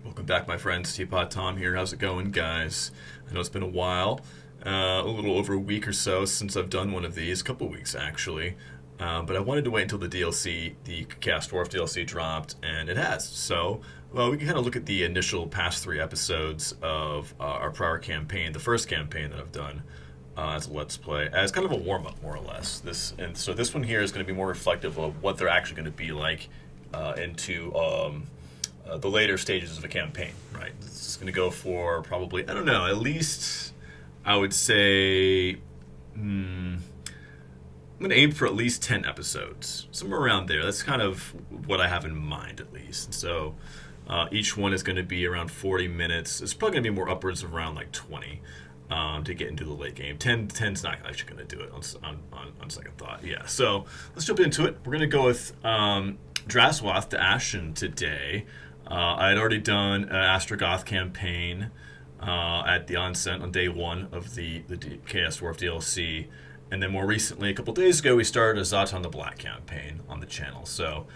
Welcome back, my friends. Teapot Tom here. How's it going, guys? I know it's been a while, a little over a week or so since I've done one of these, a couple weeks actually. But I wanted to wait until the DLC, the Chaos Dwarf DLC, dropped, and it has. So, well, we can kind of look at the initial past 3 episodes of our prior campaign, the first campaign that I've done as a Let's Play, as kind of a warm up, more or less. So this one here is going to be more reflective of what they're actually going to be like into the later stages of a campaign, right? This is going to go for probably, I don't know, at least I would say, I'm going to aim for at least 10 episodes, somewhere around there. That's kind of what I have in mind, at least. So each one is going to be around 40 minutes. It's probably going to be more upwards of around like 20 to get into the late game. 10's not actually going to do it on second thought. Yeah, so let's jump into it. We're going to go with Drazhoath to Ashen today. I had already done an Drazhoath campaign at the onset on day 1 of the Chaos Dwarf DLC. And then more recently, a couple days ago, we started a Zot the Black campaign on the channel. So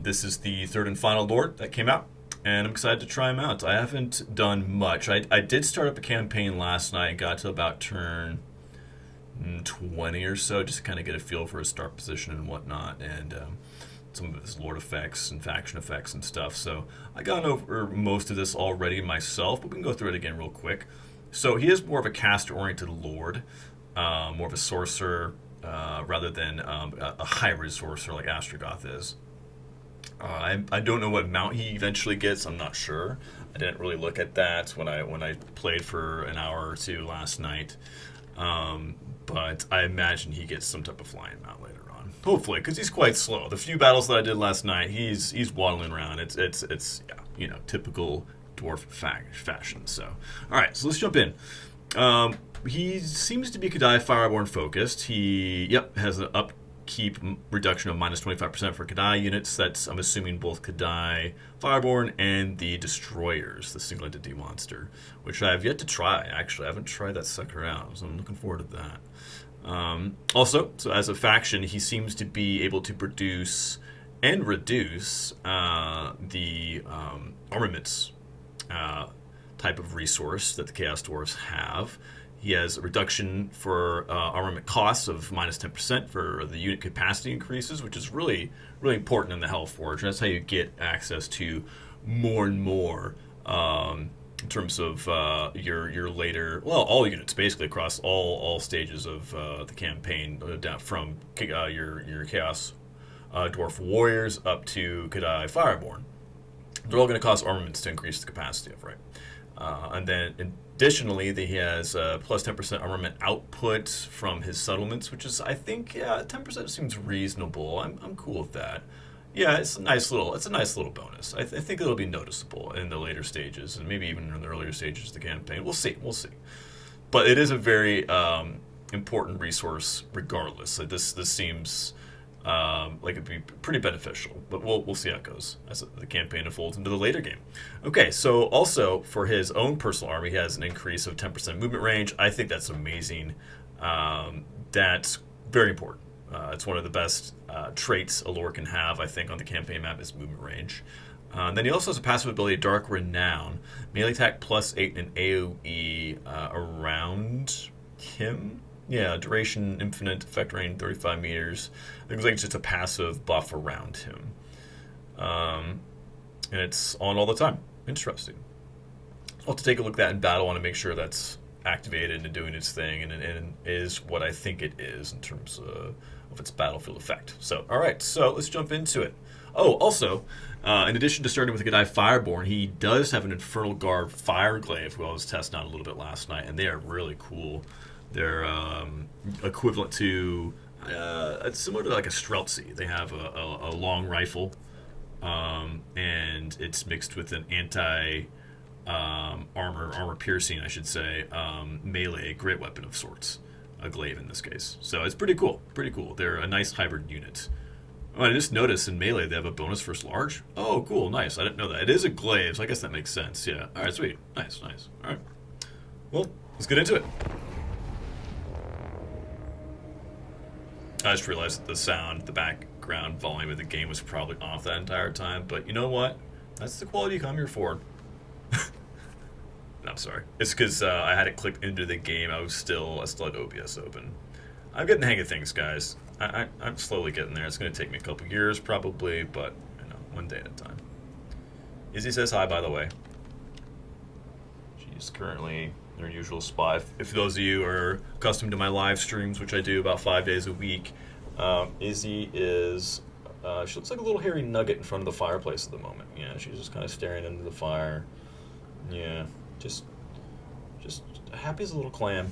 this is the third and final Lord that came out, and I'm excited to try him out. I haven't done much. I did start up a campaign last night and got to about turn 20 or so, just to kind of get a feel for his start position and whatnot, and some of his Lord effects and faction effects and stuff. So I got over most of this already myself, but we can go through it again real quick. So he is more of a caster-oriented Lord. More of a sorcerer rather than a hybrid sorcerer like Drazhoath is. I don't know what mount he eventually gets. I'm not sure. I didn't really look at that when I played for an hour or two last night. But I imagine he gets some type of flying mount later on. Hopefully, because he's quite slow. The few battles that I did last night, he's waddling around. It's yeah, typical dwarf fashion. So, all right, so let's jump in. He seems to be Kadai FIREBORN focused. He, has an upkeep reduction of minus 25% for Kadai units. That's, I'm assuming, both Kadai FIREBORN and the Destroyers, the single entity monster, which I have yet to try, actually. I haven't tried that sucker out, so I'm looking forward to that. Also, so as a faction, he seems to be able to produce and reduce the armaments type of resource that the Chaos Dwarves have. He has a reduction for armament costs of minus 10% for the unit capacity increases, which is really, really important in the Hellforge. That's how you get access to more and more in terms of your later, well, all units basically across all stages of the campaign, down from your Chaos Dwarf Warriors up to Kadai FIREBORN. They're all going to cost armaments to increase the capacity of, right? And then additionally, he has plus 10% armament output from his settlements, which is, I think, 10% seems reasonable. I'm cool with that. Yeah, it's a nice little bonus. I think it'll be noticeable in the later stages, and maybe even in the earlier stages of the campaign. We'll see. But it is a very important resource, regardless. Like this seems like it'd be pretty beneficial, but we'll see how it goes as the campaign unfolds into the later game. Okay, so also for his own personal army, he has an increase of 10% movement range. I think that's amazing. That's very important. It's one of the best traits a lore can have, I think, on the campaign map is movement range. Then he also has a passive ability, Dark Renown, melee attack plus 8 and AoE around him. Yeah, duration, infinite, effect range, 35 meters. It looks like it's just a passive buff around him. And it's on all the time. Interesting. I'll have to take a look at that in battle. I want to make sure that's activated and doing its thing and is what I think it is in terms of its battlefield effect. So, all right, so let's jump into it. Oh, also, in addition to starting with the Kadai FIREBORN, he does have an Infernal Guard Fire Glaive, who I was testing out a little bit last night, and they are really cool. They're equivalent to, it's similar to like a Streltsy. They have a long rifle, and it's mixed with an armor piercing, I should say, melee great weapon of sorts, a glaive in this case. So it's pretty cool. They're a nice hybrid unit. Oh, I just noticed in melee they have a bonus first large. Oh, cool, nice. I didn't know that. It is a glaive, so I guess that makes sense. Yeah. All right, sweet, nice. All right. Well, let's get into it. I just realized that the background volume of the game was probably off that entire time, but you know what? That's the quality you come here for. I'm sorry. It's because I had it clicked into the game. I still had OBS open. I'm getting the hang of things, guys. I'm slowly getting there. It's going to take me a couple years, probably, but one day at a time. Izzy says hi, by the way. She's currently in her usual spot. If those of you are accustomed to my live streams, which I do about 5 days a week, Izzy is... she looks like a little hairy nugget in front of the fireplace at the moment. Yeah, she's just kind of staring into the fire. Yeah, just happy as a little clam.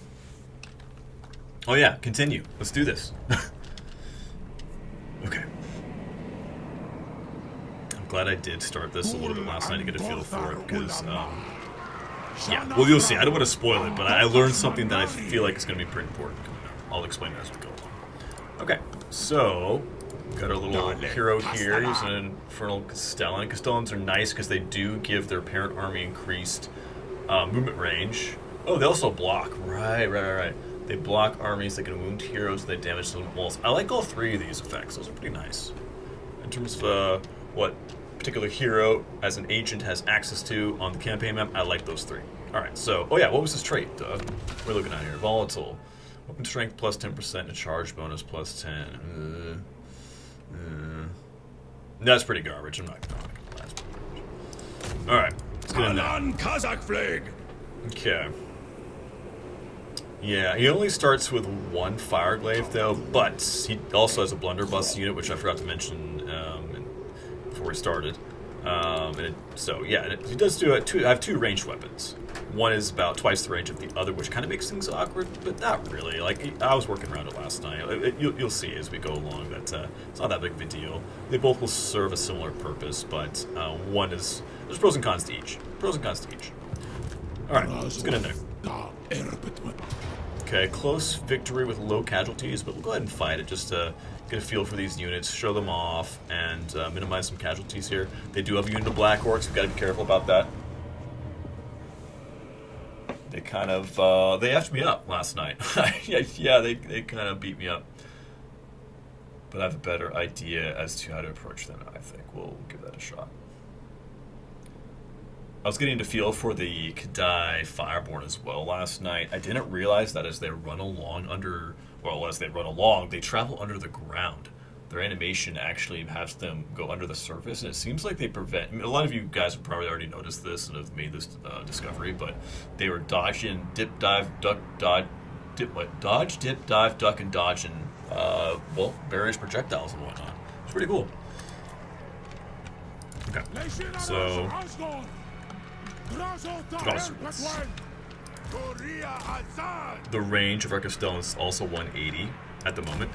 Oh yeah, continue. Let's do this. Okay. I'm glad I did start this a little bit last night to get a feel for it, because, yeah, well, you'll see. I don't want to spoil it, but I learned something that I feel like is going to be pretty important. I'll explain it as we go along. Okay, so... got our little hero here. He's an Infernal Castellan. Castellans are nice because they do give their parent army increased movement range. Oh, they also block. Right. They block armies, they can wound heroes, they damage some walls. I like all three of these effects. Those are pretty nice. In terms of what particular hero as an agent has access to on the campaign map, I like those three. Alright, so, oh yeah, what was this trait? We're looking at here. Volatile. Weapon strength plus 10% and a charge bonus plus 10. That's pretty garbage. I'm not gonna lie. That's pretty garbage. Alright, let's get in there. Kazakh flag. Okay. Yeah, he only starts with one Fireglaive though, but he also has a blunderbuss unit, which I forgot to mention before we started. So yeah, he does do it. I have two ranged weapons. One is about twice the range of the other, which kind of makes things awkward, but not really. Like, I was working around it last night. You'll see as we go along that it's not that big of a deal. They both will serve a similar purpose, but one is... there's pros and cons to each. Alright, let's get in there. Okay, close victory with low casualties, but we'll go ahead and fight it just to get a feel for these units, show them off, and minimize some casualties here. They do have a unit of Black Orcs. We've got to be careful about that. They kind of, they effed me up last night. yeah, they kind of beat me up. But I have a better idea as to how to approach them, I think. We'll give that a shot. I was getting to feel for the Kadai Fireborn as well last night. I didn't realize that as they run along, they travel under the ground. Their animation actually has them go under the surface, and it seems like they prevent... I mean, a lot of you guys have probably already noticed this and have made this discovery, but they were dodging, dip, dive, duck, dodge, dodge, dip, dive, duck, and dodge, and, various projectiles and whatnot. It's pretty cool. Okay, so... the range of our Castellan is also 180 at the moment.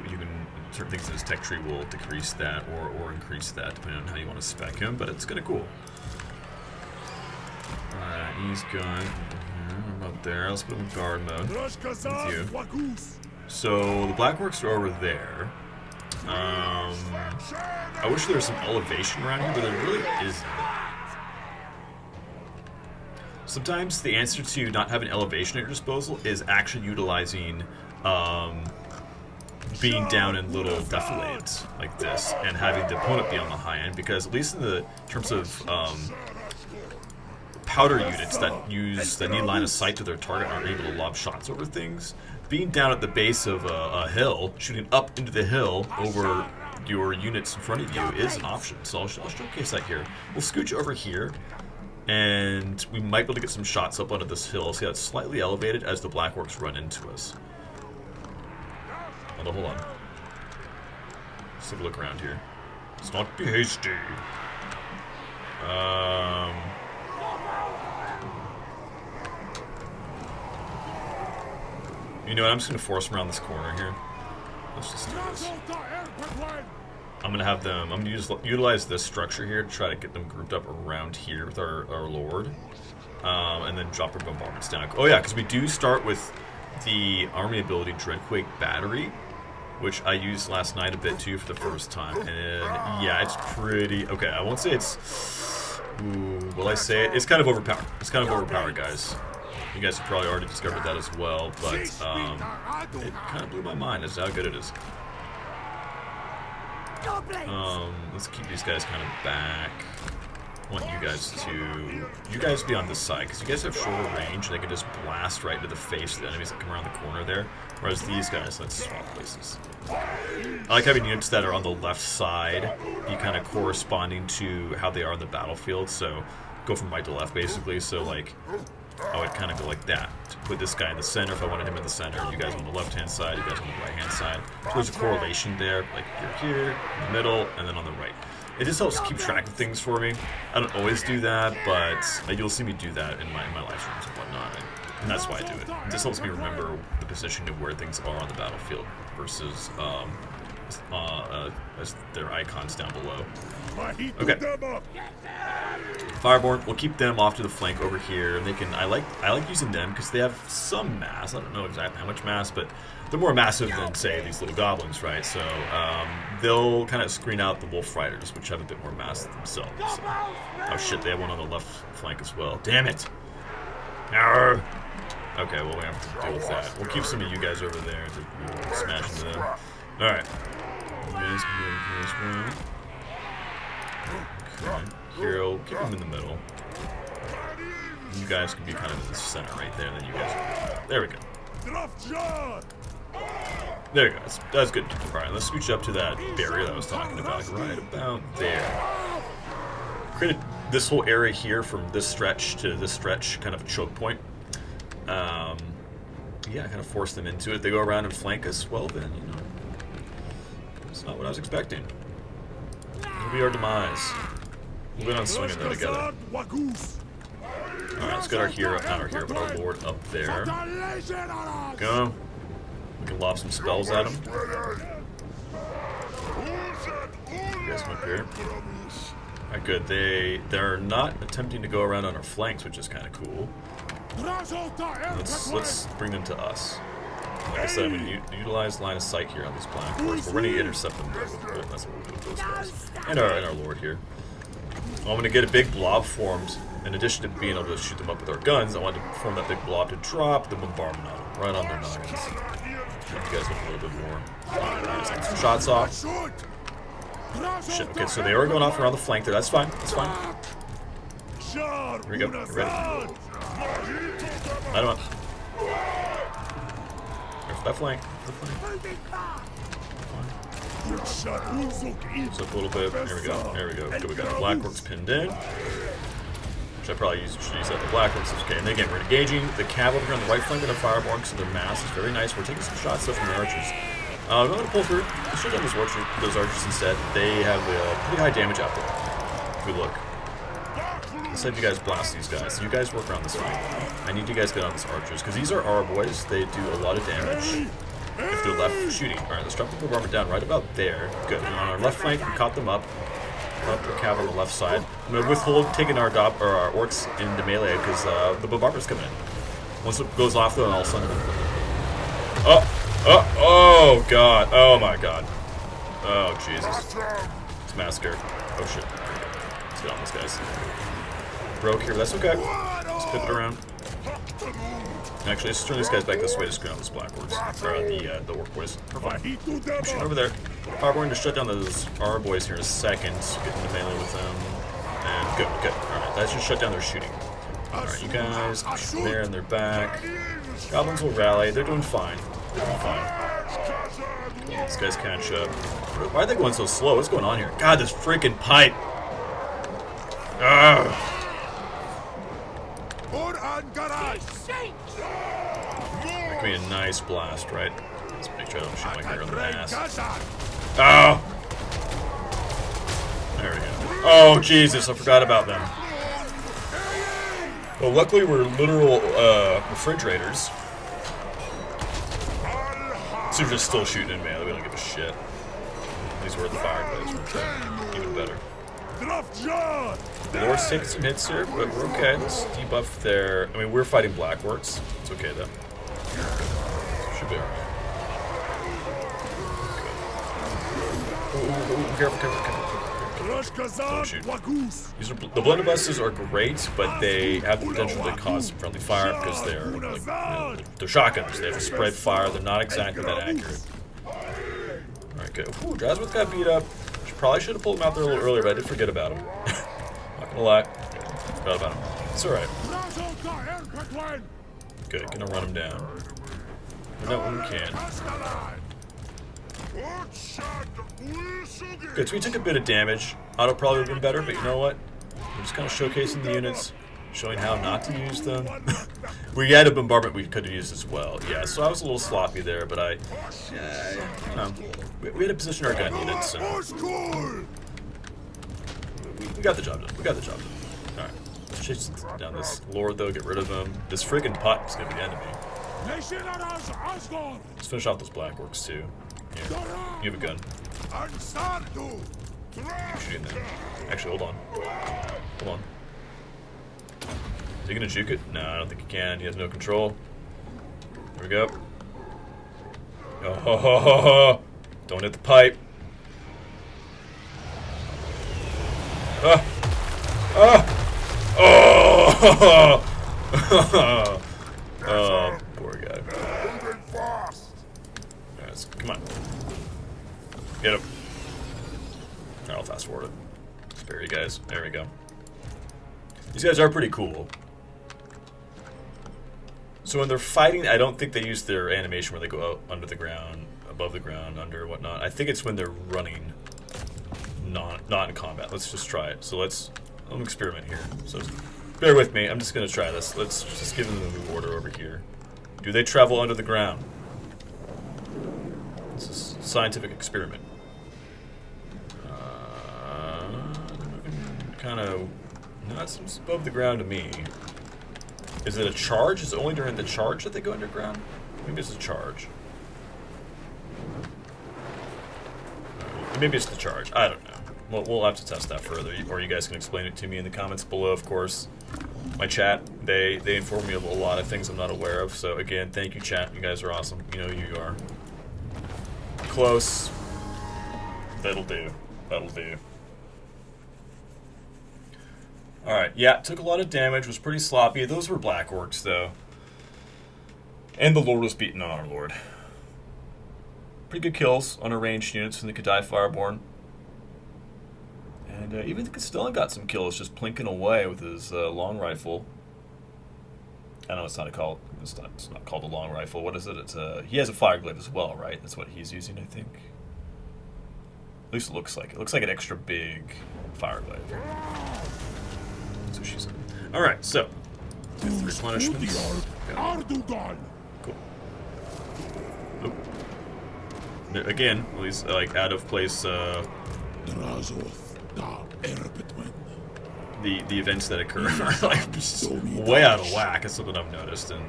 You can... certain things in his tech tree will decrease that or increase that depending on how you want to spec him, but it's kind of cool. Alright, he's going about there. Let's put him in guard mode with you. So the Black Orcs are over there. I wish there was some elevation around here, but there really isn't. Sometimes the answer to not having elevation at your disposal is actually utilizing being down in little defilades like this and having the opponent be on the high end, because at least in the terms of powder units that need line of sight to their target aren't able to lob shots over things, being down at the base of a hill, shooting up into the hill over your units in front of you is an option. So I'll showcase that here. We'll scooch over here, and we might be able to get some shots up onto this hill. See how it's slightly elevated as the Black Orcs run into us. Hold on. Let's take a look around here. Let's not be hasty. You know what? I'm just going to force them around this corner here. Let's just do this. I'm going to have them... I'm going to utilize this structure here to try to get them grouped up around here with our Lord. And then drop our bombardments down. Oh yeah, because we do start with the army ability Dreadquake Battery, which I used last night a bit too for the first time. And yeah, it's pretty... okay, I won't say it's... ooh, will I say it? It's kind of overpowered. It's kind of overpowered, guys. You guys have probably already discovered that as well, but it kind of blew my mind as to how good it is. Let's keep these guys kind of back. I want you guys to be on this side, because you guys have shorter range and they can just blast right into the face of the enemies that come around the corner there. Whereas these guys, let's swap places. I like having units that are on the left side be kind of corresponding to how they are in the battlefield. So go from right to left basically. So like I would kind of go like that. To put this guy in the center if I wanted him in the center. You guys on the left hand side, you guys on the right hand side. So there's a correlation there. Like you're here, in the middle, and then on the right. It just helps keep track of things for me. I don't always do that, but you'll see me do that in my live streams and whatnot. And that's why I do it. It just helps me remember the position of where things are on the battlefield versus as their icons down below. Okay. FIREBORN, we'll keep them off to the flank over here, and they can. I like using them because they have some mass. I don't know exactly how much mass, but they're more massive than say these little goblins, right? So they'll kind of screen out the wolf riders, which have a bit more mass themselves. So. Oh shit, they have one on the left flank as well. Damn it! Arrgh. Okay, well we have to deal with that. We'll keep some of you guys over there to smash into them. All right. You guys can go here as well. Okay. Hero, keep him in the middle. You guys can be kind of in the center right there, and then you guys there we go. There you go. That's good. Alright, let's switch up to that barrier that I was talking about. Right about there. Created this whole area here from this stretch to this stretch, kind of a choke point. Yeah, kind of force them into it. They go around and flank us. Well then, you know, it's not what I was expecting. It'll be our demise. We'll go on swinging though together. Alright, let's get our hero, not our hero, but our lord up there. Go. We can lob some spells at him. You guys come up here. Alright, good. They're not attempting to go around on our flanks, which is kind of cool. Let's bring them to us. Like I said, I'm going to utilize line of sight here on these Black Orcs. We're going to intercept them. That's what we'll do with those guys. And our lord here. I'm going to get a big blob formed. In addition to being able to shoot them up with our guns, I want to form that big blob to drop the bombardment on them, right on their noggins. You guys look a little bit more. Alright, take some shots off. Shit, okay, so they are going off around the flank there. That's fine. That's fine. Here we go. Get ready. Light them up. That flank. So up a little bit. There we go. There we go. Good. We got our Black Orcs pinned in. Which I probably should use that. The Black Orcs. Okay, and again, we're engaging the cavalry on the right flank of the FIREBORN because their mass is very nice. We're taking some shots though from the archers. I'm going to pull through. Let's shoot down those archers instead. They have pretty high damage out there. If we look. Let's have you guys blast these guys. You guys work around this flank. I need you guys to get on these archers because these are our boys. They do a lot of damage if they're left shooting. Alright, let's drop the bombardment down right about there. Good. And on our left flank, we caught them up. Up the cavalry on the left side. I'm going to withhold taking our orcs into melee because the bombardment's coming in. Once it goes off, though, all of a sudden. Oh, God. Oh, my God. Oh, Jesus. It's massacre. Oh, shit. Let's get on those guys. Broke here, but that's okay. Let's pivot around. Actually, let's turn these guys back this way to screen out those Black Orcs. Or the Orc boys. We're fine. I'm shooting over there. FIREBORN to shut down those R boys here in a second. Get into melee with them. And good. Alright, that should shut down their shooting. Alright, you guys, there and they're back. Goblins will rally. They're doing fine. They're doing fine. These guys catch up. Why are they going so slow? What's going on here? God, this freaking pipe! Ugh. That could be a nice blast, right? Let's make sure I don't shoot my hair on the ass. Oh! There we go. Oh, Jesus, I forgot about them. Well, luckily we're literal refrigerators. So we're just still shooting in melee, we don't give a shit. These were the fireplace, okay. Even better. The Lord's taking some hits here, but we're okay. Let's debuff their... I mean, we're fighting Black Orcs. It's okay, though. Should be alright. Careful. Don't shoot. The blunderbusses are great, but they have the potential to cause some friendly fire because they're like, they're shotguns. They have to spread fire. They're not exactly that accurate. Alright, good. Ooh, Drazhoath got beat up. Probably should have pulled him out there a little earlier, but I did forget about him. Not gonna lie. Forgot about him. It's alright. Good, gonna run him down. Run that when we can. Good, so we took a bit of damage. Auto probably would have been better, but you know what? We're just kind of showcasing the units, showing how not to use them. We had a bombardment we could have used as well. Yeah, so I was a little sloppy there, but I you know, we had to position our gun units. So we got the job done. We got the job done. Alright, let's chase down this lord, though, get rid of him. This friggin' putt is going to be the enemy. Let's finish off those Black Orcs, too. Here, you have a gun. Keep shooting them. Actually, hold on. Hold on. Is he gonna juke it? No, I don't think he can. He has no control. Here we go. Oh, don't hit the pipe. Oh, poor guy. Right, come on. Get him. I'll fast forward it. Spare you guys. There we go. These guys are pretty cool. So when they're fighting, I don't think they use their animation where they go out under the ground, above the ground, under, whatnot. I think it's when they're running, not in combat. Let's just try it. So let's experiment here. So bear with me. I'm just going to try this. Let's just give them the move order over here. Do they travel under the ground? This is a scientific experiment. Kind of not above the ground to me. Is it a charge? Is it only during the charge that they go underground? Maybe it's a charge. Maybe it's the charge. I don't know. We'll have to test that further, or you guys can explain it to me in the comments below, of course. My chat, they inform me of a lot of things I'm not aware of. So again, thank you, chat. You guys are awesome. You know who you are. Close. That'll do. That'll do. Alright, yeah, took a lot of damage, was pretty sloppy. Those were Black Orcs, though. And the Lord was beaten on our Lord. Pretty good kills on our ranged units from the Kadai FIREBORN. And even the Castellan got some kills just plinking away with his long rifle. I know it's not called a long rifle. What is it? It's he has a fire glaive as well, right? That's what he's using, I think. At least it looks like it. It looks like an extra big fire glaive. So she's in. Alright, so replenishments. Cool. Oop. Again, at least like out of place Drazhoath, the events that occur are like just way out of whack. It's something I've noticed in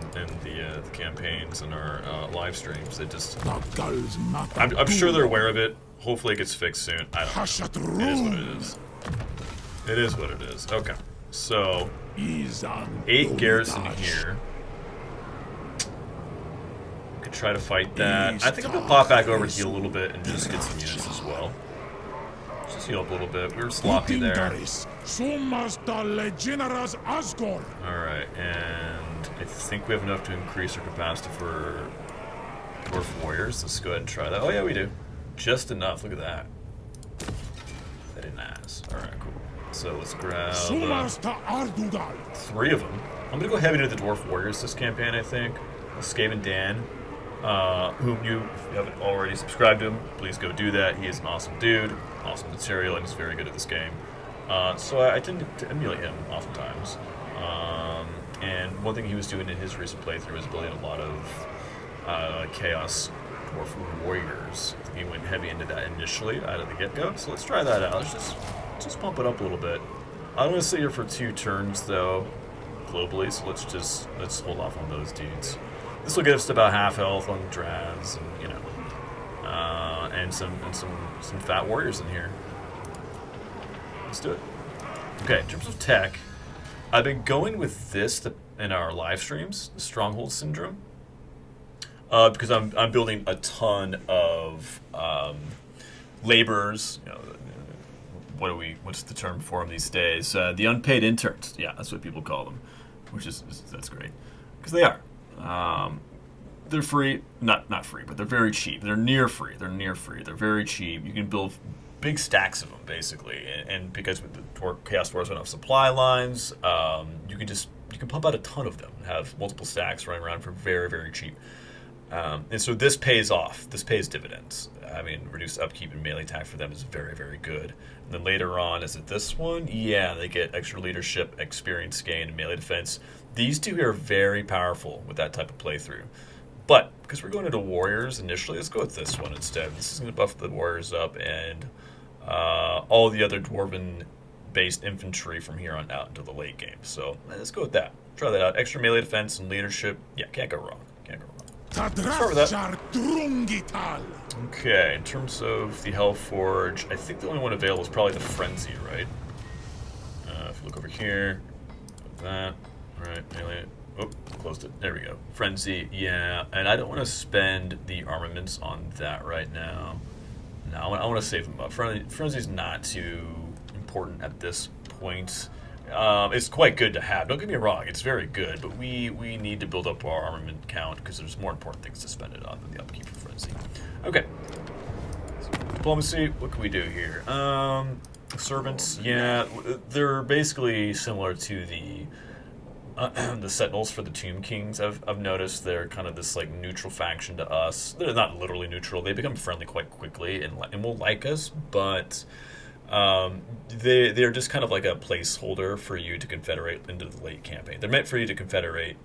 the campaigns and our live streams. They just I'm sure they're aware of it. Hopefully it gets fixed soon. I don't know. It is what it is. It is what it is. Okay. So, 8 garrison here. Could try to fight that. I think I'm gonna pop back over and heal a little bit and just get some units as well. Just heal up a little bit. We were sloppy there. Alright, and I think we have enough to increase our capacity for Dwarf Warriors. Let's go ahead and try that. Oh yeah, we do. Just enough. Look at that. Very nice. Alright, cool. So let's grab 3 of them. I'm gonna go heavy into the Dwarf Warriors this campaign, I think. Skaven Dan, whom if you haven't already subscribed to him, please go do that. He is an awesome dude, awesome material, and he's very good at this game. So I tend to emulate him oftentimes. And one thing he was doing in his recent playthrough was building a lot of Chaos Dwarf Warriors. He went heavy into that initially out of the get-go. So let's try that out. Let's just pump it up a little bit. I'm gonna sit here for 2 turns though, globally. So let's hold off on those dudes. This will get us to about half health on Draz, and you know, and some fat warriors in here. Let's do it. Okay, in terms of tech, I've been going with this in our live streams, the Stronghold Syndrome, because I'm building a ton of laborers. You know, what's the term for them these days? The unpaid interns. Yeah, that's what people call them, that's great because they are. They're free, not free, but they're very cheap. They're near free. They're very cheap. You can build big stacks of them basically, and because with the Chaos Dwarves don't have supply lines, you can pump out a ton of them and have multiple stacks running around for very, very cheap. And so this pays off. This pays dividends. I mean, reduced upkeep and melee attack for them is very, very good. And then later on, is it this one? Yeah, they get extra leadership, experience gain, and melee defense. These two here are very powerful with that type of playthrough. But because we're going into warriors initially, let's go with this one instead. This is going to buff the warriors up and all the other dwarven-based infantry from here on out into the late game. So let's go with that. Try that out. Extra melee defense and leadership. Yeah, can't go wrong. Can't go wrong. Start with that. Okay, in terms of the Hellforge, I think the only one available is probably the Frenzy, right? If you look over here, that, right, melee. Oh, closed it. There we go. Frenzy, yeah. And I don't want to spend the armaments on that right now. No, I want to save them up. Frenzy's not too important at this point. It's quite good to have. Don't get me wrong, it's very good, but we need to build up our armament count because there's more important things to spend it on than the upkeep for Frenzy. Okay. Diplomacy, what can we do here? Servants, yeah, they're basically similar to the Sentinels for the Tomb Kings. I've noticed they're kind of this like neutral faction to us. They're not literally neutral. They become friendly quite quickly and will like us, but they're just kind of like a placeholder for you to confederate into the late campaign. They're meant for you to confederate.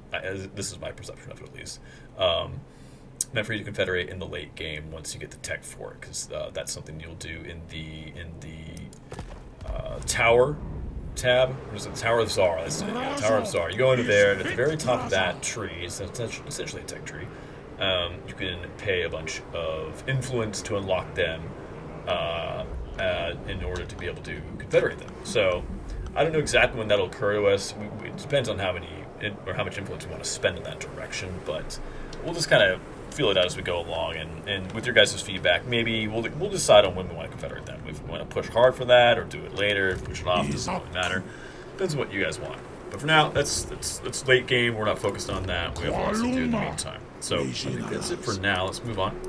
This is my perception of it, at least. Meant for you to confederate in the late game once you get the tech for it, because that's something you'll do in the tower tab. What is it? Tower of Czar. That's it. Yeah, Tower of Czar. You go into there, and at the very top of that tree, it's essentially a tech tree. You can pay a bunch of influence to unlock them in order to be able to confederate them. So I don't know exactly when that'll occur to us. It depends on how much influence we want to spend in that direction, but we'll just kind of feel it out as we go along, and with your guys' feedback, maybe we'll decide on when we want to confederate them. If we want to push hard for that or do it later, push it off, it doesn't really matter. Depends on what you guys want. But for now, that's late game. We're not focused on that. We have lots to do in the meantime. So I think that's it for now. Let's move on.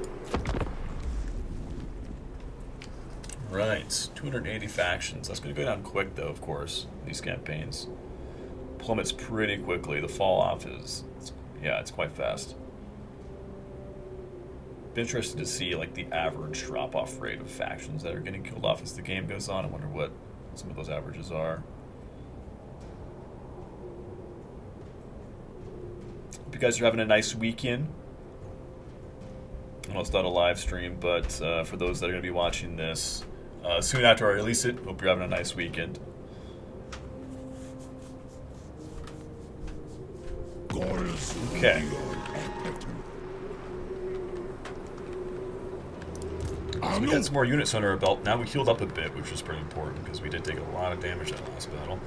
Right, 280 factions. That's going to go down quick, though, of course, these campaigns. Plummets pretty quickly. The fall off is, it's quite fast. Be interested to see like the average drop-off rate of factions that are getting killed off as the game goes on. I wonder what some of those averages are. Hope you guys are having a nice weekend. I know it's not a live stream, but for those that are going to be watching this soon after I release it, hope you're having a nice weekend. Okay. So we got some more units under our belt. Now we healed up a bit, which was pretty important because we did take a lot of damage that last battle.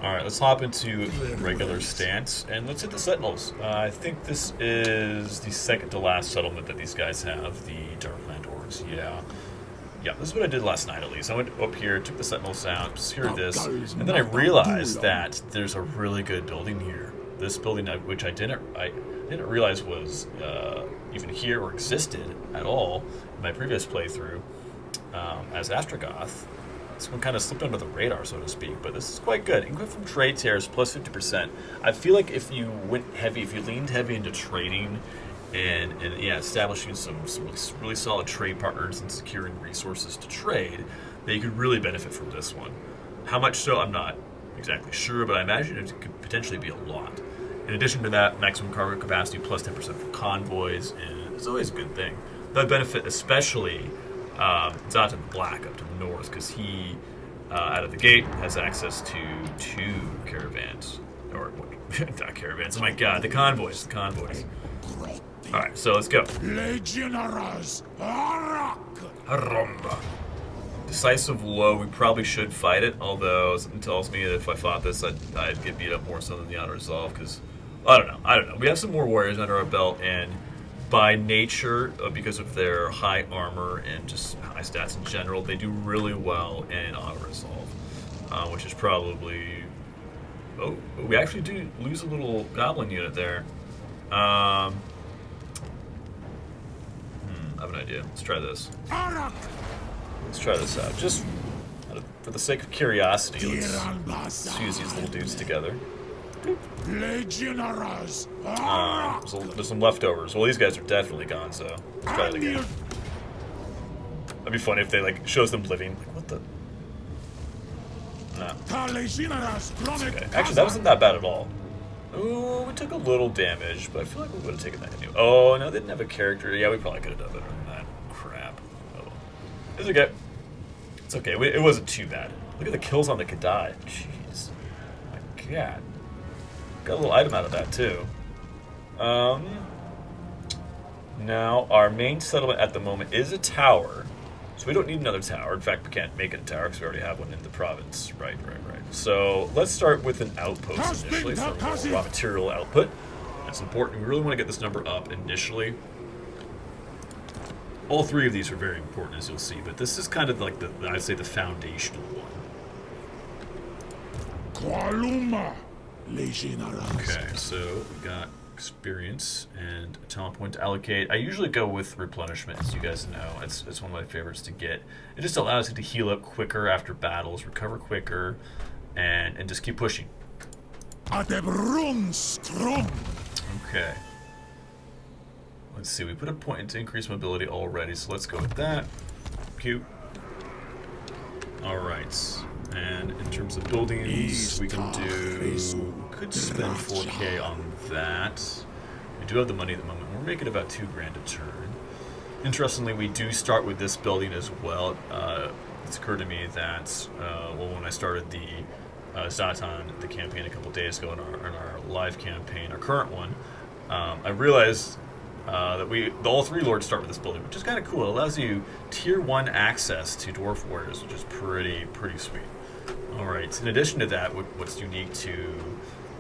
Alright, let's hop into regular stance, and let's hit the Sentinels. I think this is the second to last settlement that these guys have, the Darkland Orcs. Yeah, this is what I did last night at least. I went up here, took the Sentinels out, secured this, and then I realized that there's a really good building here. This building, which I didn't realize was even here or existed at all in my previous playthrough as Drazhoath. This one kind of slipped under the radar, so to speak, but this is quite good. Income from trade tears plus 50%. I feel like if you leaned heavy into trading and establishing some really solid trade partners and securing resources to trade, that you could really benefit from this one. How much so, I'm not exactly sure, but I imagine it could potentially be a lot. In addition to that, maximum cargo capacity plus 10% for convoys, and it's always a good thing. That benefit especially Drazhoath the Black up to the north, because he, out of the gate, has access to 2 caravans. Or, not caravans, oh my god, the convoys. Alright, so let's go. Decisive low, we probably should fight it, although something tells me that if I fought this, I'd get beat up more so than the unresolved, because, I don't know. We have some more warriors under our belt, and by nature, because of their high armor and just high stats in general, they do really well in auto-resolve, which is probably... Oh, we actually do lose a little goblin unit there. I have an idea. Let's try this. Let's try this out. Just for the sake of curiosity, let's use these little dudes together. There's some leftovers. Well, these guys are definitely gone, so let's try it again. That'd be funny if they, like, shows them living. Like, what the? Nah. Okay. Actually, that wasn't that bad at all. Ooh, we took a little damage, but I feel like we would have taken that anyway. Oh, no, they didn't have a character. Yeah, we probably could have done better than that. Crap. Oh. It's okay. It's okay. It wasn't too bad. Look at the kills on the Kadai. Jeez. Oh my god. Got a little item out of that, too. Now, our main settlement at the moment is a tower. So we don't need another tower. In fact, we can't make it a tower because we already have one in the province. Right. So let's start with an outpost initially for more raw material output. That's important. We really want to get this number up initially. All three of these are very important, as you'll see, but this is kind of like I'd say the foundational one. Okay, so we got experience and a talent point to allocate. I usually go with replenishment, as you guys know. It's one of my favorites to get. It just allows you to heal up quicker after battles, recover quicker, and just keep pushing. Okay. Let's see, we put a point to increase mobility already, so let's go with that. Cute. Alright. And in terms of buildings, we can could spend 4K on that. We do have the money at the moment. We're making about $2 grand a turn. Interestingly, we do start with this building as well. It's occurred to me that, when I started the Zatan, the campaign a couple days ago in our live campaign, our current one, I realized that all three lords start with this building, which is kind of cool. It allows you tier 1 access to dwarf warriors, which is pretty sweet. Alright, in addition to that, what's unique to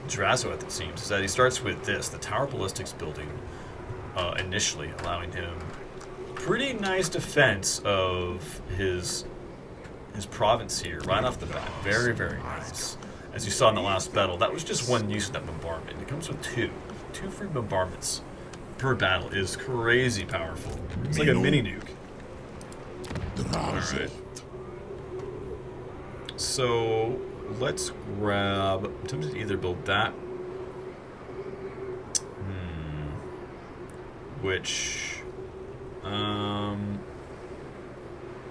Drazhoath, it seems, is that he starts with this, the Tower Ballistics building, initially, allowing him pretty nice defense of his province here, right off the bat. Very nice. As you saw in the last battle, that was just one use of that bombardment. It comes with two free bombardments per battle. Is crazy powerful. It's like a mini nuke. Alright. So let's grab. I'm tempted to either build that. Which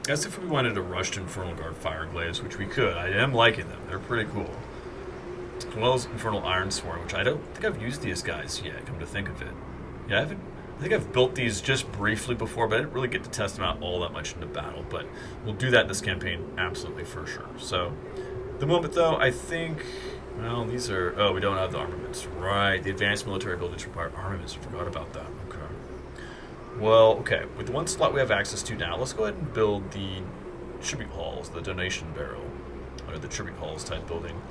as if we wanted a rushed Infernal Guard Fire Glaives, which we could. I am liking them. They're pretty cool. As well as Infernal Iron Sworn, which I don't think I've used these guys yet, come to think of it. Yeah, I think I've built these just briefly before, but I didn't really get to test them out all that much into battle. But we'll do that in this campaign, absolutely, for sure. So, at the moment, though, I think... Well, these are... Oh, we don't have the armaments. Right, the advanced military buildings require armaments. I forgot about that. Okay. Well, okay. With the one slot we have access to now, let's go ahead and build the tribute halls, the donation barrel, or the tribute halls type building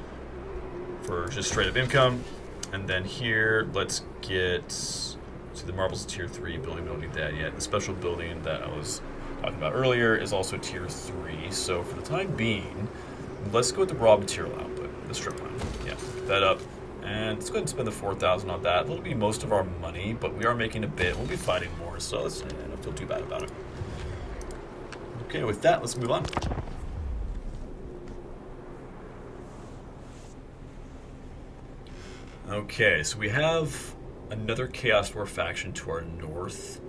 for just straight up income. And then here, let's get... See, the marbles tier 3 building, we don't need that yet. The special building that I was talking about earlier is also tier 3. So for the time being, let's go with the raw material output, the strip mine. Yeah, pick that up. And let's go ahead and spend the 4,000 on that. That'll be most of our money, but we are making a bit. We'll be fighting more, so I don't feel too bad about it. Okay, with that, let's move on. Okay, so we have another Chaos Dwarf faction to our north,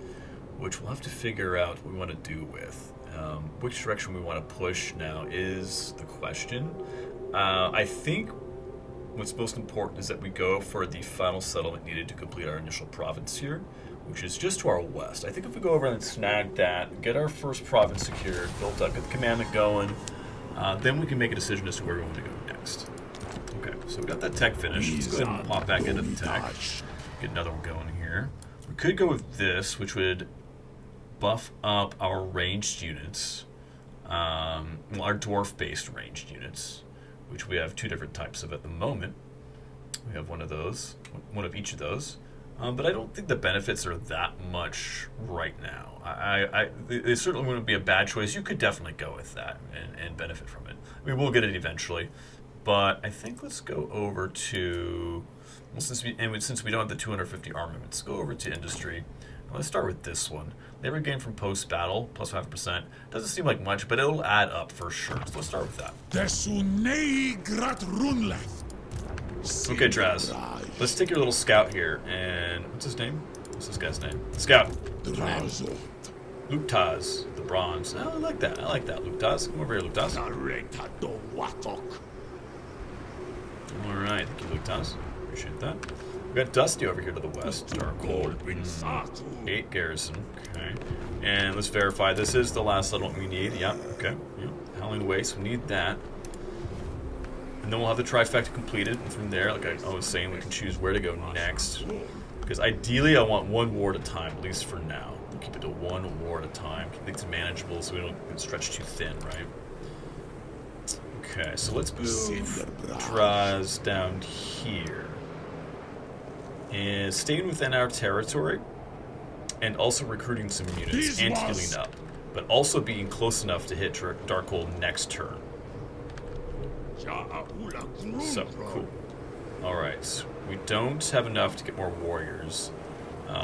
which we'll have to figure out what we want to do with. Which direction we want to push now is the question. I think what's most important is that we go for the final settlement needed to complete our initial province here, which is just to our west. I think if we go over and snag that, get our first province secured, built up, get the commandment going, then we can make a decision as to where we want to go next. Okay, so we got that tech finished. Let's go ahead and pop back into the tech. Get another one going here. We could go with this, which would buff up our ranged units. Well, our dwarf-based ranged units, which we have two different types of at the moment. We have one of those, one of each of those. But I don't think the benefits are that much right now. It certainly wouldn't be a bad choice. You could definitely go with that and benefit from it. We will get it eventually. But I think let's go over to... Well, since we don't have the 250 armaments, go over to industry. Let's start with this one. Labor gain from post-battle, plus 5%. Doesn't seem like much, but it'll add up for sure. So let's start with that. Okay, Draz. Let's take your little scout here, and what's his name? What's this guy's name? Scout. Drazhoath. Luktaz, the bronze. Oh, I like that. I like that, Luktaz. Come over here, Luktaz. Alright, thank you, Luktaz. Appreciate that. We've got Dusty over here to the west. Darkhold. 8 garrison. Okay. And let's verify this is the last settlement we need. Yep, okay. Yep. Howling Waste, we need that. And then we'll have the trifecta completed. And from there, like I was saying, we can choose where to go next. Because ideally, I want one war at a time, at least for now. We'll keep it to one war at a time. Keep things manageable so we don't get stretched too thin, right? Okay, so let's move Draz down here. And staying within our territory, and also recruiting some units and healing up. But also being close enough to hit Darkhold next turn. So, cool. Alright, we don't have enough to get more warriors,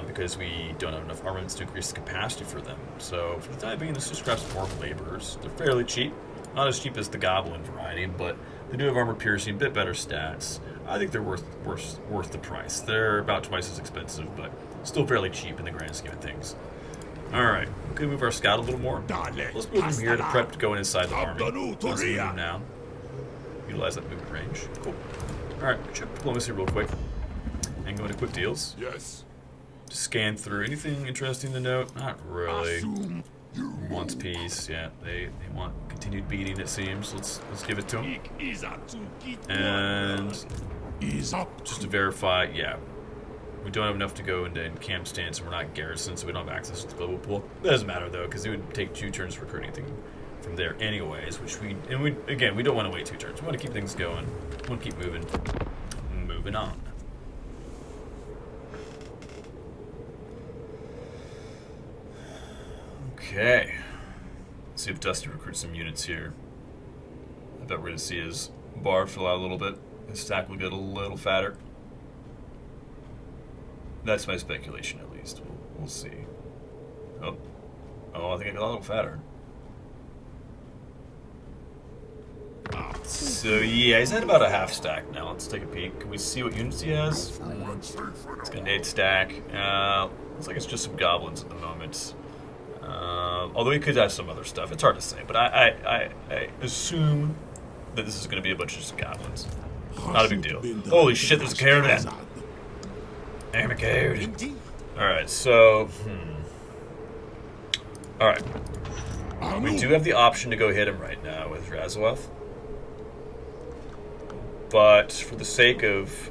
because we don't have enough armaments to increase the capacity for them. So, for the time being, let's just grab some orc laborers. They're fairly cheap. Not as cheap as the goblin variety, but they do have armor piercing, a bit better stats. I think they're worth the price. They're about twice as expensive, but still fairly cheap in the grand scheme of things. Alright, we can move our scout a little more. Let's move him here to prep to go inside the army. Let's move him now. Utilize that movement range. Cool. Alright, check diplomacy real quick. And go into quick deals. Yes. Just scan through. Anything interesting to note? Not really. Wants peace, yeah. They want continued beating, it seems. Let's give it to them. And just to verify, yeah. We don't have enough to go into camp stance, and we're not garrisoned, so we don't have access to the global pool. That doesn't matter though, because it would take 2 turns to recruit anything from there anyways, which we don't want to wait 2 turns. We want to keep things going. We want to keep moving on. Okay. Let's see if Dusty recruits some units here. I bet we're going to see his bar fill out a little bit. His stack will get a little fatter. That's my speculation, at least. We'll see. Oh, I think I got a little fatter. So yeah, he's at about a half stack now. Let's take a peek. Can we see what units he has? It's got an 8 stack. Looks like it's just some goblins at the moment. Although he could have some other stuff. It's hard to say, but I assume that this is going to be a bunch of just goblins. Not a big deal. Holy shit, there's a caravan. I'm a coward. Alright, so... Alright. We do have the option to go hit him right now with Drazhoath. But for the sake of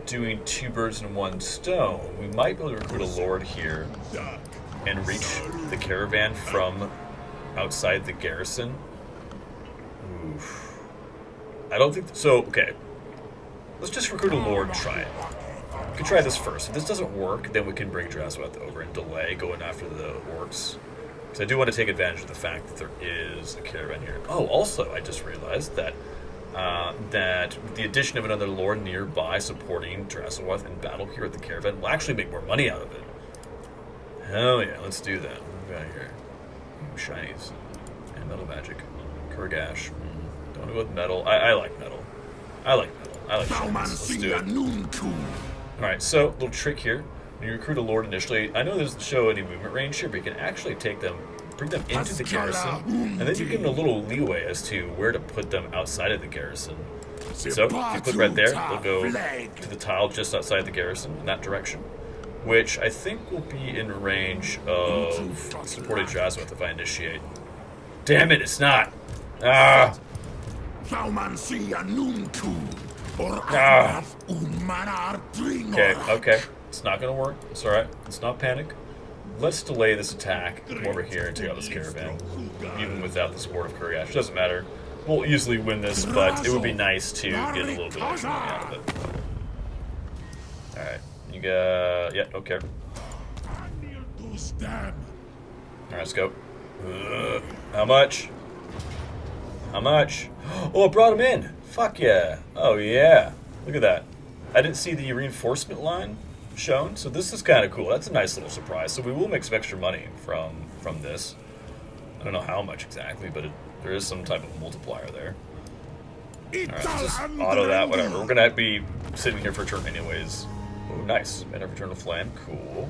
doing 2 birds in 1 stone, we might be able to recruit a lord here and reach the caravan from outside the garrison. Oof. I don't think... So, okay. Let's just recruit a lord and try it. We can try this first. If this doesn't work, then we can bring Drazhoath over and delay going after the orcs. Because I do want to take advantage of the fact that there is a caravan here. Oh, also, I just realized that that with the addition of another lord nearby supporting Drazhoath in battle here at the caravan, we'll actually make more money out of it. Hell yeah, let's do that. What we got here? Ooh, shinies. And metal magic. Kurgash. Don't want to go with metal. I like metal. I like metal. I like shinies. Let's do it. Alright, so, little trick here. When you recruit a lord initially, I know it doesn't show any movement range here, but you can actually take them, bring them into the garrison, and then you give them a little leeway as to where to put them outside of the garrison. So, if you click right there, they'll go to the tile just outside the garrison, in that direction, which I think will be in range of supported Drazhoath if I initiate. Damn it, it's not! Ah! Okay. It's not gonna work. It's alright. Let's not panic. Let's delay this attack, come over here and take out this caravan. Even without the support of Kurgash. It doesn't matter. We'll easily win this, but it would be nice to get a little bit extra money out of it. Alright. You got... Yeah, okay. Alright, let's go. How much? How much? Oh, I brought him in! Fuck yeah. Oh yeah. Look at that. I didn't see the reinforcement line. shown, so this is kind of cool. That's a nice little surprise. So we will make some extra money from this. I don't know how much exactly, but there is some type of multiplier there. Alright, let's just auto that, whatever. We're going to be sitting here for a turn anyways. Oh, nice. Men of Eternal Flame. Cool.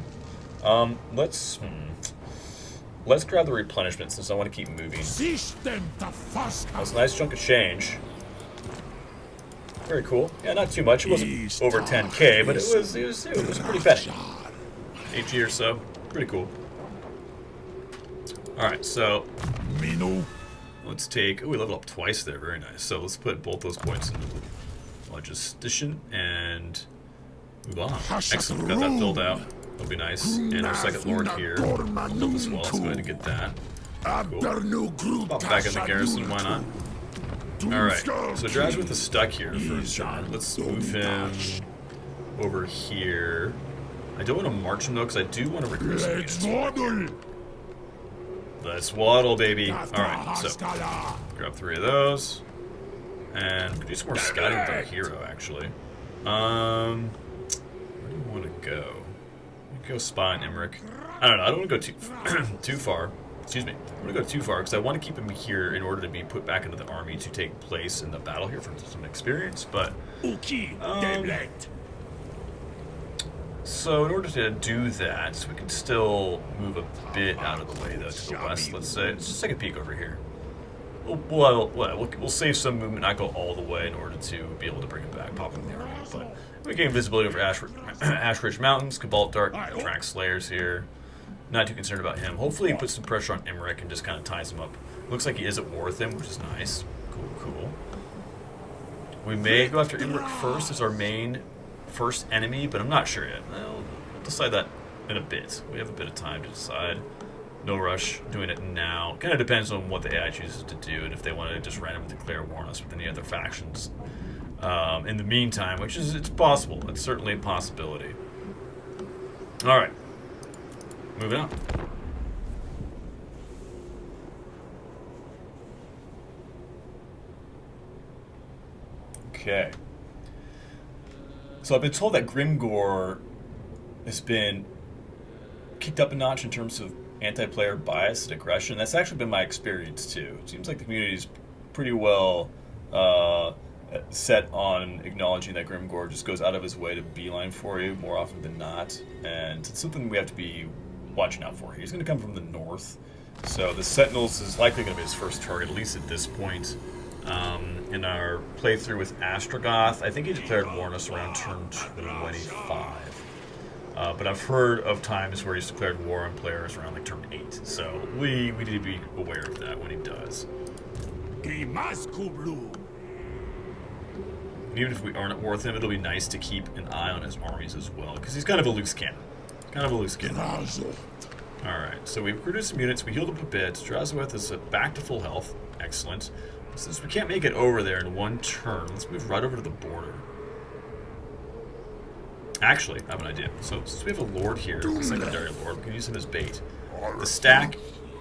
Let's grab the replenishment since I want to keep moving. That's a nice chunk of change. Very cool. Yeah, not too much. It wasn't over 10k, but it was pretty penny. 8G or so. Pretty cool. Alright, so let's take... Oh, we leveled up twice there. Very nice. So let's put both those points into Logistician and move on. Excellent. Got that filled out. That'll be nice. And our second lord here. I'll build this wall. Let's go ahead and get that. Cool. Pop back in the garrison. Why not? Alright. So Drazhoath is stuck here for a turn. Let's move him over here. I don't want to march him though, because I do want to recruit some units. Let's waddle, baby. Alright, so grab 3 of those. And we can do some more scouting with our hero, actually. Where do you want to go? You go spy in Emmerich. I don't know, I don't want to go too far. Excuse me. I don't want to go too far, because I want to keep him here in order to be put back into the army to take place in the battle here for some experience, but... So in order to do that, we can still move a bit out of the way, though, to the west, let's say. Let's just take a peek over here. We'll save some movement, not go all the way in order to be able to bring it back, pop in the army. But we gain visibility over Ash Ridge Mountains, Cabal Dark, Drax Slayers here. Not too concerned about him. Hopefully he puts some pressure on Emmerich and just kind of ties him up. Looks like he is at war with him, which is nice. Cool. We may go after Emmerich first as our main first enemy, but I'm not sure yet. We'll decide that in a bit. We have a bit of time to decide. No rush doing it now. Kind of depends on what the AI chooses to do and if they want to just randomly declare war on us with any other factions in the meantime, which is, it's possible. It's certainly a possibility. Alright. Moving on. Okay. So I've been told that Grimgore has been kicked up a notch in terms of anti-player bias and aggression. That's actually been my experience too. It seems like the community is pretty well set on acknowledging that Grimgore just goes out of his way to beeline for you more often than not, and it's something we have to be watching out for. He's going to come from the north, so the Sentinels is likely going to be his first target, at least at this point. In our playthrough with Drazhoath, I think he declared war on us around turn 25. But I've heard of times where he's declared war on players around like turn 8. So we need to be aware of that when he does. And even if we aren't at war with him, it'll be nice to keep an eye on his armies as well, because he's kind of a loose cannon. Alright, so we've recruited some units, we healed up a bit. Drazhoath is back to full health. Excellent. Since we can't make it over there in one turn, let's move right over to the border. Actually, I have an idea. So since we have a lord here, a secondary lord, we can use him as bait. The stack,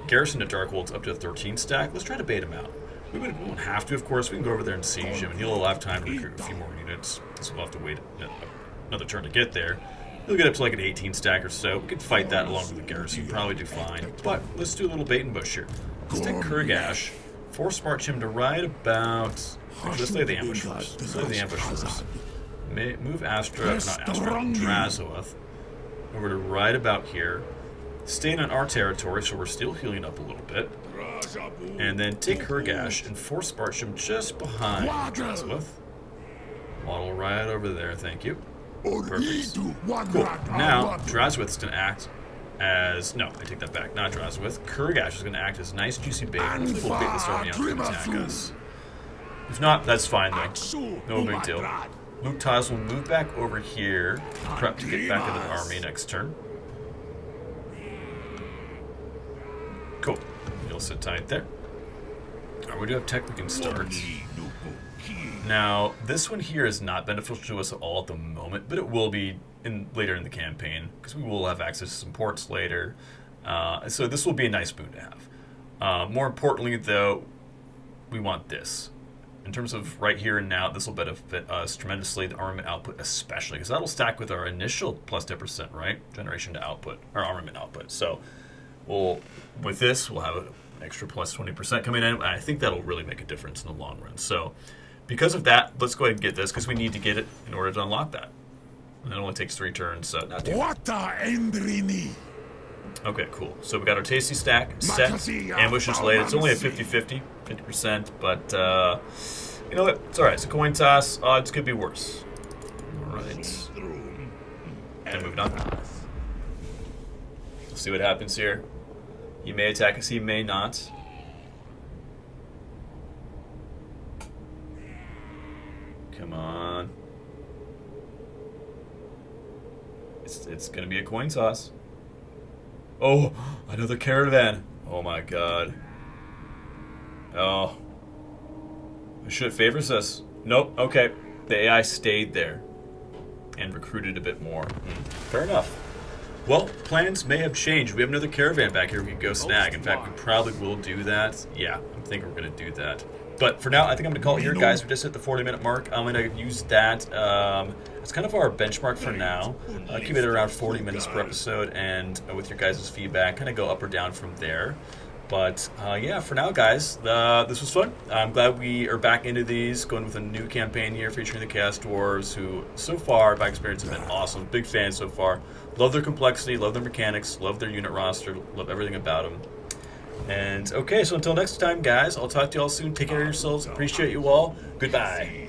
garrison to Darkwold's up to a 13 stack. Let's try to bait him out. We won't have to, of course. We can go over there and siege him, and he'll have time to recruit a few more units. So we'll have to wait another turn to get there. He'll get up to like an 18 stack or so. We could fight that along with the garrison. Probably do fine. But let's do a little bait and bush here. Let's take Kurgash. Force march him to right about... Actually, let's lay the ambush first. Move Drazhoath over to right about here. Staying on our territory, so we're still healing up a little bit. And then take Kurgash and force march him just behind Drazhoath. Waddle right over there, thank you. Perfect. Cool. Now, Drazhoath's going to act as... No, I take that back. Not Drazhoath. Kurgash is going to act as nice, juicy bait. Hopefully we'll bait this army out to attack us. If not, that's fine, though. No big deal. Luke Tiles will move back over here, prep to get back into the army next turn. Cool. You'll sit tight there. Alright, we do have tech we can start. Now, this one here is not beneficial to us at all at the moment, but it will be later in the campaign, because we will have access to some ports later. So this will be a nice boon to have. More importantly, though, we want this. in terms of right here and now, this will benefit us tremendously, the armament output especially, because that'll stack with our initial plus 10%, right? Generation to output, or armament output. So with this, we'll have an extra plus 20% coming in. I think that'll really make a difference in the long run. So because of that, let's go ahead and get this, because we need to get it in order to unlock that. And it only takes 3 turns, so not too bad. Okay, cool. So we got our tasty stack set. Ambush is laid. It's only a 50-50, 50%, but you know what? It's alright. It's a coin toss. Odds could be worse. Alright. And moving on. Let's see what happens here. He may attack us, he may not. Come on. It's gonna be a coin toss. Oh, another caravan. Oh my god. Oh. Should it favors us? Nope. Okay. The AI stayed there and recruited a bit more. Fair enough. Well, plans may have changed. We have another caravan back here we can go snag. In fact, we probably will do that. Yeah, I think we're going to do that. But for now, I think I'm going to call it here, guys. We're just at the 40-minute mark. I'm going to use that. It's kind of our benchmark for now. Keep it around 40 minutes per episode, and with your guys' feedback, kind of go up or down from there. But yeah, for now, guys, this was fun. I'm glad we are back into these, going with a new campaign here featuring the Chaos Dwarves, who so far, by experience, have been awesome. Big fans so far. Love their complexity, love their mechanics, love their unit roster, love everything about them. And okay, so until next time, guys, I'll talk to you all soon. Take care of yourselves. Appreciate you all. Goodbye.